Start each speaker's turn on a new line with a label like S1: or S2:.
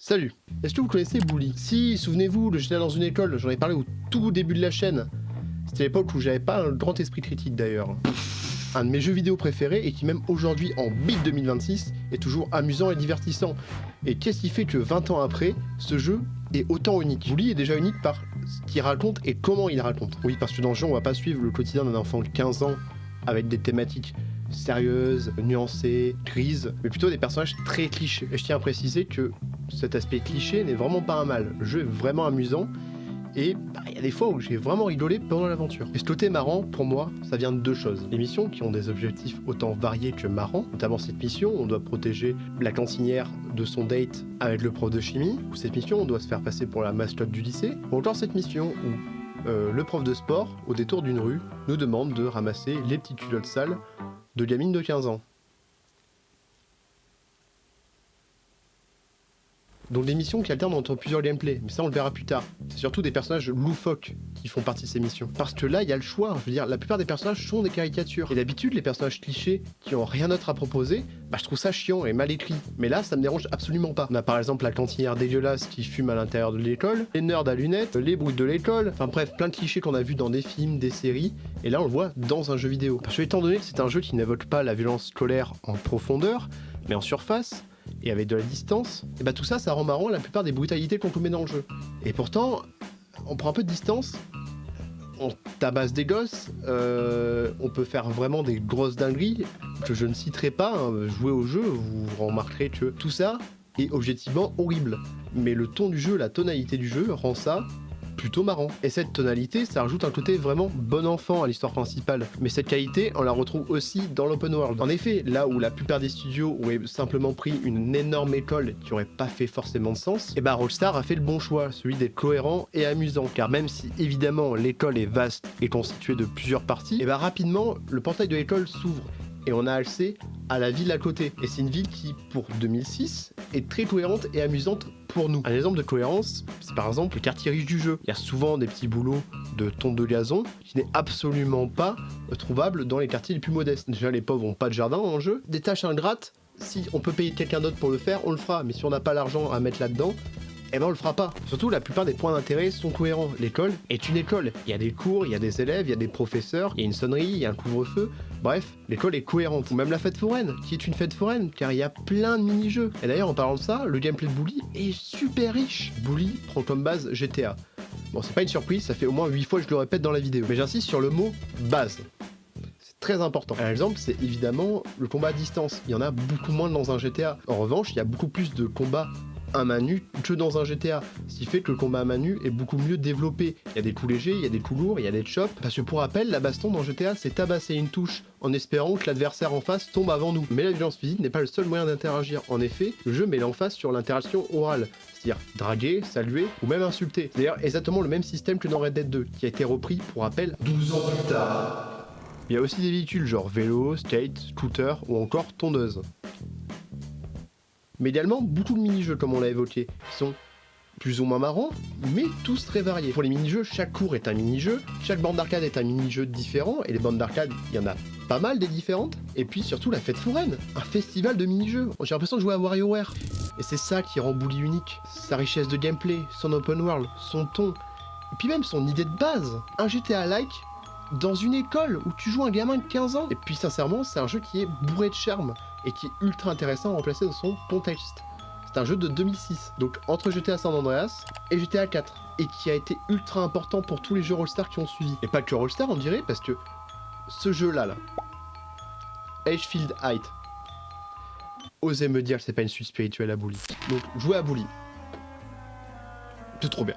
S1: Salut. Est-ce que vous connaissez Bully? Si, souvenez-vous, le GTA dans une école, j'en ai parlé au tout début de la chaîne. C'était l'époque où j'avais pas un grand esprit critique d'ailleurs. Un de mes jeux vidéo préférés et qui même aujourd'hui en big 2026 est toujours amusant et divertissant. Et qu'est-ce qui fait que 20 ans après, ce jeu est autant unique? Bully est déjà unique par ce qu'il raconte et comment il raconte. Oui, parce que dans le jeu, on va pas suivre le quotidien d'un enfant de 15 ans avec des thématiques sérieuses, nuancées, grises, mais plutôt des personnages très clichés. Et je tiens à préciser que cet aspect cliché n'est vraiment pas un mal. Le jeu est vraiment amusant et il y a des fois où j'ai vraiment rigolé pendant l'aventure. Et ce côté marrant, pour moi, ça vient de deux choses. Les missions qui ont des objectifs autant variés que marrants, notamment cette mission, on doit protéger la cantinière de son date avec le prof de chimie, ou cette mission, on doit se faire passer pour la mascotte du lycée, ou encore cette mission où le prof de sport, au détour d'une rue, nous demande de ramasser les petites culottes sales de gamines de 15 ans. Donc des missions qui alternent entre plusieurs gameplays, mais ça on le verra plus tard. C'est surtout des personnages loufoques qui font partie de ces missions. Parce que là, il y a le choix. Je veux dire, la plupart des personnages sont des caricatures. Et d'habitude, les personnages clichés qui ont rien d'autre à proposer, je trouve ça chiant et mal écrit. Mais là, ça me dérange absolument pas. On a par exemple la cantinière dégueulasse qui fume à l'intérieur de l'école, les nerds à lunettes, les brutes de l'école, enfin bref, plein de clichés qu'on a vus dans des films, des séries, et là on le voit dans un jeu vidéo. Parce que étant donné que c'est un jeu qui n'évoque pas la violence scolaire en profondeur, mais en surface, et avec de la distance, et tout ça, ça rend marrant la plupart des brutalités qu'on commet dans le jeu. Et pourtant, on prend un peu de distance, on tabasse des gosses, on peut faire vraiment des grosses dingueries, que je ne citerai pas, hein, jouez au jeu, vous remarquerez que tout ça est objectivement horrible. Mais le ton du jeu, la tonalité du jeu rend ça plutôt marrant. Et cette tonalité, ça rajoute un côté vraiment bon enfant à l'histoire principale. Mais cette qualité, on la retrouve aussi dans l'open world. En effet, là où la plupart des studios auraient simplement pris une énorme école qui aurait pas fait forcément de sens, et Rockstar a fait le bon choix, celui d'être cohérent et amusant. Car même si évidemment l'école est vaste et constituée de plusieurs parties, et rapidement le portail de l'école s'ouvre et on a accès à la ville à côté. Et c'est une ville qui, pour 2006, est très cohérente et amusante pour nous. Un exemple de cohérence, c'est par exemple le quartier riche du jeu. Il y a souvent des petits boulots de tonte de gazon qui n'est absolument pas trouvable dans les quartiers les plus modestes. Déjà, les pauvres n'ont pas de jardin dans le jeu. Des tâches ingrates, si on peut payer quelqu'un d'autre pour le faire, on le fera. Mais si on n'a pas l'argent à mettre là-dedans, on le fera pas. Surtout, la plupart des points d'intérêt sont cohérents. L'école est une école. Il y a des cours, il y a des élèves, il y a des professeurs, il y a une sonnerie, il y a un couvre-feu. Bref, l'école est cohérente. Ou même la fête foraine, qui est une fête foraine, car il y a plein de mini-jeux. Et d'ailleurs, en parlant de ça, le gameplay de Bully est super riche. Bully prend comme base GTA. Bon, c'est pas une surprise, ça fait au moins 8 fois que je le répète dans la vidéo. Mais j'insiste sur le mot base. C'est très important. Un exemple, c'est évidemment le combat à distance. Il y en a beaucoup moins dans un GTA. En revanche, il y a beaucoup plus de combats à main nue que dans un GTA, ce qui fait que le combat à main nue est beaucoup mieux développé. Il y a des coups légers, il y a des coups lourds, il y a des chops, parce que pour rappel, la baston dans GTA, c'est tabasser une touche en espérant que l'adversaire en face tombe avant nous. Mais la violence physique n'est pas le seul moyen d'interagir. En effet, le jeu met l'emphase sur l'interaction orale, c'est-à-dire draguer, saluer ou même insulter. C'est d'ailleurs exactement le même système que dans Red Dead 2, qui a été repris, pour rappel, 12 ans plus tard. Il y a aussi des véhicules genre vélo, skate, scooter ou encore tondeuse. Mais également beaucoup de mini-jeux comme on l'a évoqué, qui sont plus ou moins marrants, mais tous très variés. Pour les mini-jeux, chaque cours est un mini-jeu, chaque bande d'arcade est un mini-jeu différent, et les bandes d'arcade, il y en a pas mal des différentes. Et puis surtout la fête foraine, un festival de mini-jeux. J'ai l'impression de jouer à WarioWare. Et c'est ça qui rend Bully unique, sa richesse de gameplay, son open world, son ton, et puis même son idée de base. Un GTA-like dans une école où tu joues un gamin de 15 ans. Et puis sincèrement, c'est un jeu qui est bourré de charme et qui est ultra intéressant à remplacer dans son contexte. C'est un jeu de 2006, donc entre GTA San Andreas et GTA 4, et qui a été ultra important pour tous les jeux Rockstar qui ont suivi. Et pas que Rockstar, on dirait, parce que ce jeu-là, Edgefield Height, osez me dire que c'est pas une suite spirituelle à Bully. Donc jouez à Bully. C'est trop bien.